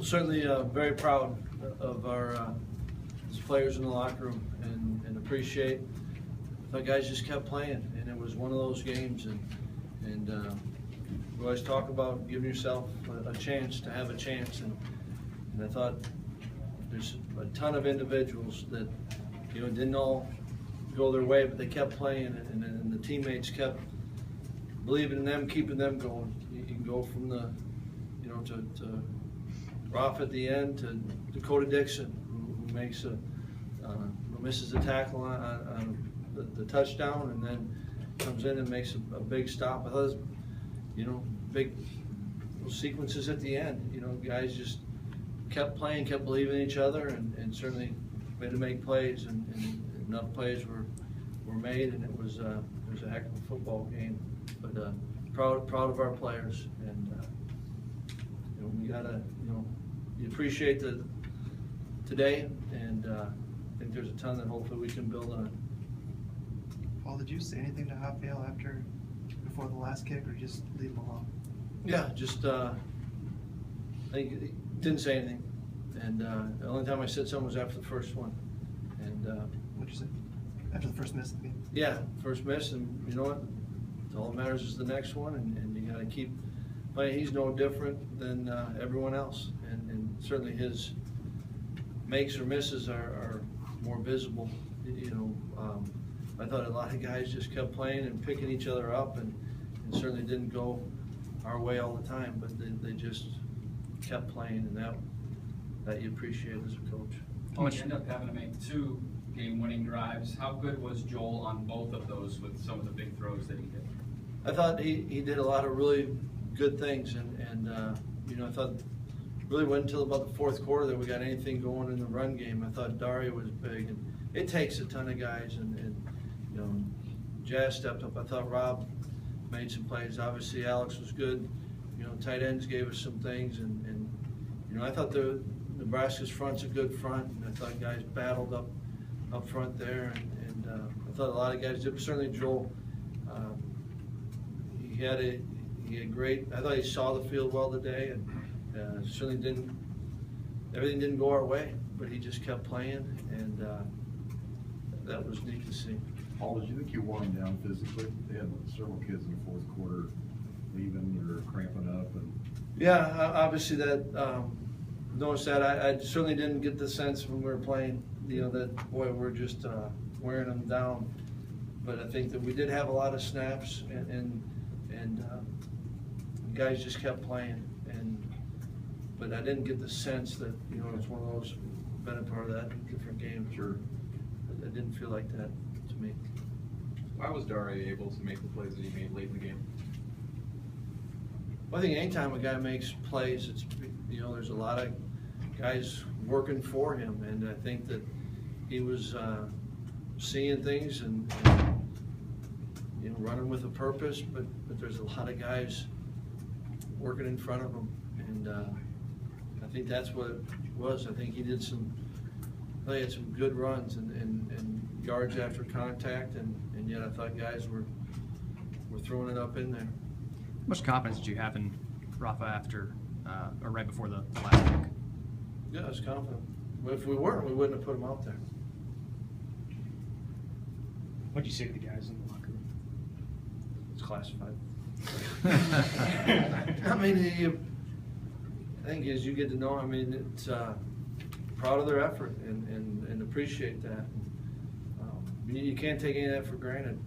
Certainly very proud of our players in the locker room and appreciate the guys just kept playing, and it was one of those games. And we always talk about giving yourself a chance to have a chance, and I thought there's a ton of individuals that didn't all go their way, but they kept playing, and the teammates kept believing in them, keeping them going. You can go from the to Roth at the end to Dakota Dixon, who makes who misses a tackle on the touchdown, and then comes in and makes a big stop. I thought it was, big sequences at the end. Guys just kept playing, kept believing in each other, and certainly made to make plays, and enough plays were made, and it was a heck of a football game. But proud of our players, and we gotta you appreciate today, and I think there's a ton that hopefully we can build on. Paul, did you say anything to Rafael before the last kick, or just leave him alone? Yeah, just I think he didn't say anything, and the only time I said something was after the first one. And what'd you say? After the first miss of the game? Yeah, first miss, and you know what? All that matters is the next one, and you got to keep playing. He's no different than everyone else, and certainly his makes or misses are more visible. I thought a lot of guys just kept playing and picking each other up, and certainly didn't go our way all the time, but they just kept playing, and that you appreciate as a coach. Well, you end up having to make 2 game-winning drives. How good was Joel on both of those with some of the big throws that he did? I thought he did a lot of really good things, and I thought really went until about the fourth quarter that we got anything going in the run game. I thought Daria was big, and it takes a ton of guys, and Jazz stepped up. I thought Rob made some plays. Obviously Alex was good. Tight ends gave us some things, and I thought the Nebraska's front's a good front, and I thought guys battled up front there, and I thought a lot of guys did. Certainly Joel, he had great. I thought he saw the field well today, and certainly everything didn't go our way, but he just kept playing, and that was neat to see. Paul, did you think you wore them down physically? They had several kids in the fourth quarter leaving or cramping up, and yeah, obviously that. Noticed that. I certainly didn't get the sense when we were playing, that boy, we're just wearing them down. But I think that we did have a lot of snaps, and guys just kept playing. But I didn't get the sense that it's one of those been a part of that in different games. Sure. I didn't feel like that to me. Why was Daria able to make the plays that he made late in the game? Well, I think anytime a guy makes plays, it's there's a lot of guys working for him, and I think that he was seeing things and running with a purpose, but there's a lot of guys working in front of him, and I think that's what it was. I think he had some good runs and yards after contact, and yet I thought guys were throwing it up in there. How much confidence did you have in Rafa after or right before the last kick? Yeah, I was confident. If we weren't, we wouldn't have put him out there. What'd you say to the guys in the locker room? It's classified. I mean, I think as you get to know, it's proud of their effort and appreciate that. You can't take any of that for granted,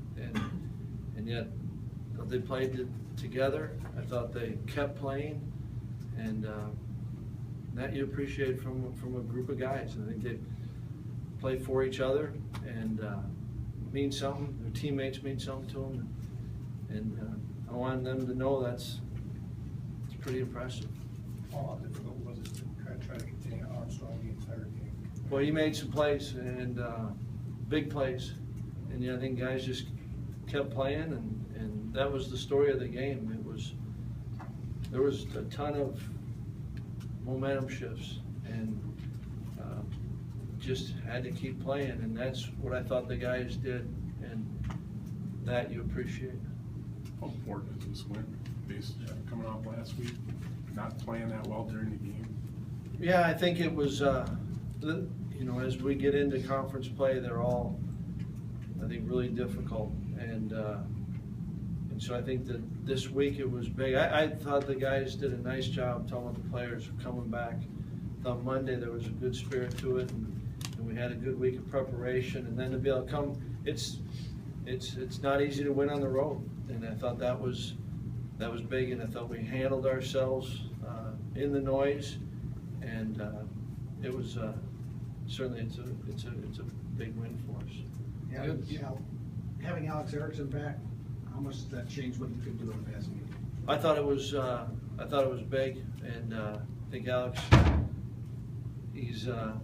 and yet they played together. I thought they kept playing, and that you appreciate from a group of guys. I think they play for each other and mean something. Their teammates mean something to them, and I wanted them to know it's pretty impressive. How difficult was it to try to contain Armstrong the entire game? Well, he made some plays, and big plays, and I think guys just kept playing, and that was the story of the game. There was a ton of momentum shifts, and just had to keep playing, and that's what I thought the guys did, and that you appreciate. How important is this win, based coming off last week, not playing that well during the game? Yeah, I think it was, you know, as we get into conference play, they're all, I think, really difficult. And so I think that this week it was big. I thought the guys did a nice job telling the players coming back. On Monday there was a good spirit to it, and we had a good week of preparation. And then to be able to come, it's not easy to win on the road. And I thought that was big, and I thought we handled ourselves in the noise, and it was certainly it's a big win for us. Yeah, having Alex Erickson back, how much does that change what you can do in the passing game? I thought it was big, and I think Alex, he's a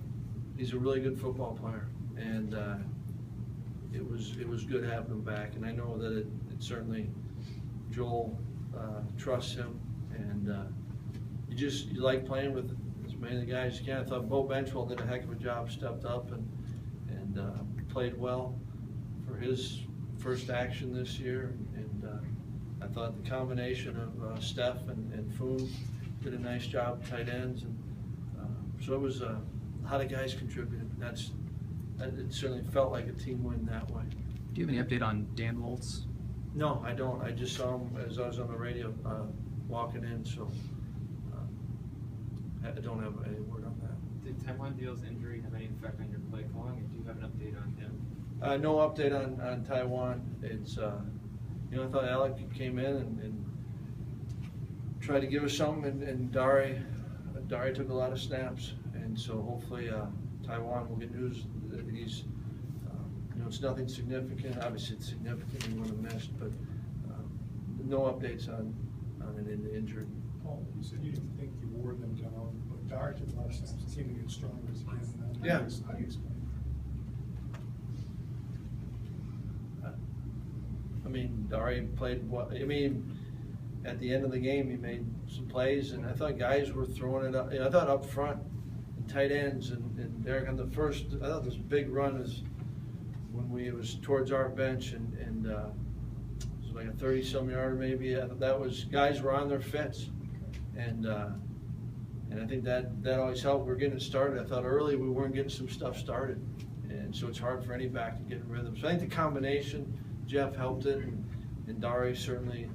really good football player, and it was good having him back. And I know that it certainly, Joel trusts him, and you like playing with as many of the guys as you can. I thought Bo Benchwell did a heck of a job, stepped up and played well for his first action this year, and I thought the combination of Steph and Foon did a nice job, tight ends, and so it was a lot of guys contributed. It certainly felt like a team win that way. Do you have any update on Dan Woltz? No, I don't. I just saw him as I was on the radio walking in, so I don't have any word on that. Did Taiwan Deal's injury have any effect on your play calling, and do you have an update on him? No update on Taiwan. It's you know, I thought Alec came in and tried to give us something, and Dari took a lot of snaps, and so hopefully Taiwan will get news that he's you know, it's nothing significant. Obviously it's significant, he wouldn't have missed, but no updates on an injury. Paul, you said you didn't think you wore them down, but Dart took a lot of snaps. It seemed to get stronger as a game. Yeah. How do you explain I mean, Dari played well. I mean, at the end of the game, he made some plays, and I thought guys were throwing it up. You know, I thought up front, tight ends, and Derek on the first. I thought this big run is when it was towards our bench, and it was like a 30-some yarder maybe. I thought that was guys were on their fits, and I think that always helped. We're getting it started. I thought early we weren't getting some stuff started, and so it's hard for any back to get in rhythm. So I think the combination. Jeff helped it, and Dari certainly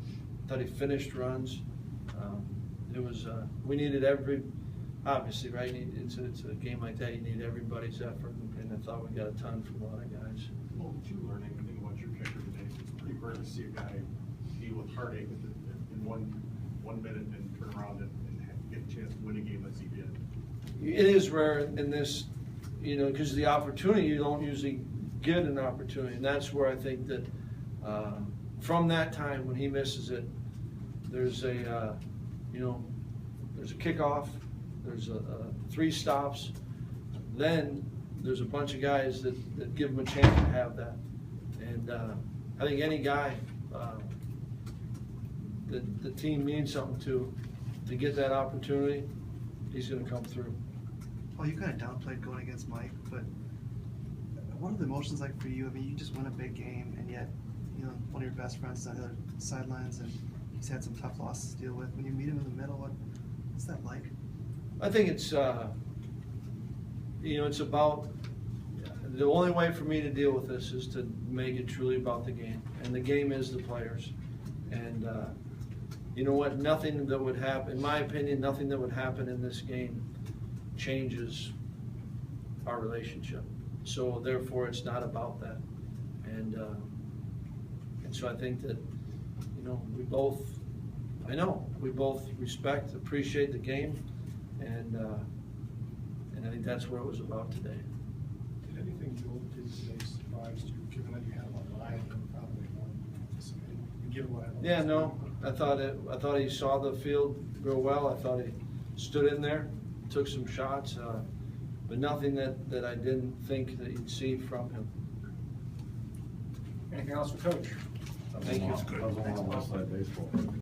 thought he finished runs. It was we needed obviously, right? It's a game like that. You need everybody's effort, and I thought we got a ton from a lot of guys. Well, did you learn anything about your kicker today? It's pretty rare to see a guy deal with heartache in one minute and turn around and get a chance to win a game as he did. It is rare in this, you know, because the opportunity, you don't usually get an opportunity, and that's where I think that from that time when he misses it, there's a you know, there's a kickoff, there's a 3 stops, then there's a bunch of guys that give him a chance to have that, and I think any guy that the team means something to get that opportunity, he's going to come through. Well, you kind of downplayed going against Mike, but what are the emotions like for you? I mean, you just won a big game, and yet, you know, one of your best friends is on the other sidelines, and he's had some tough losses to deal with. When you meet him in the middle, what's that like? I think it's, you know, it's about, the only way for me to deal with this is to make it truly about the game, and the game is the players. And you know what, nothing that would happen, in my opinion, nothing that would happen in this game changes our relationship. So therefore, it's not about that. And so I think that, you know, we both respect, appreciate the game, and I think that's what it was about today. Did anything Joel did today surprise you, given that you had him on live and probably weren't anticipating? Given what I Yeah, no, I thought he saw the field real well. I thought he stood in there, took some shots, but nothing that I didn't think that you'd see from him. Anything else for Coach? Thank you. I was on West Side Baseball.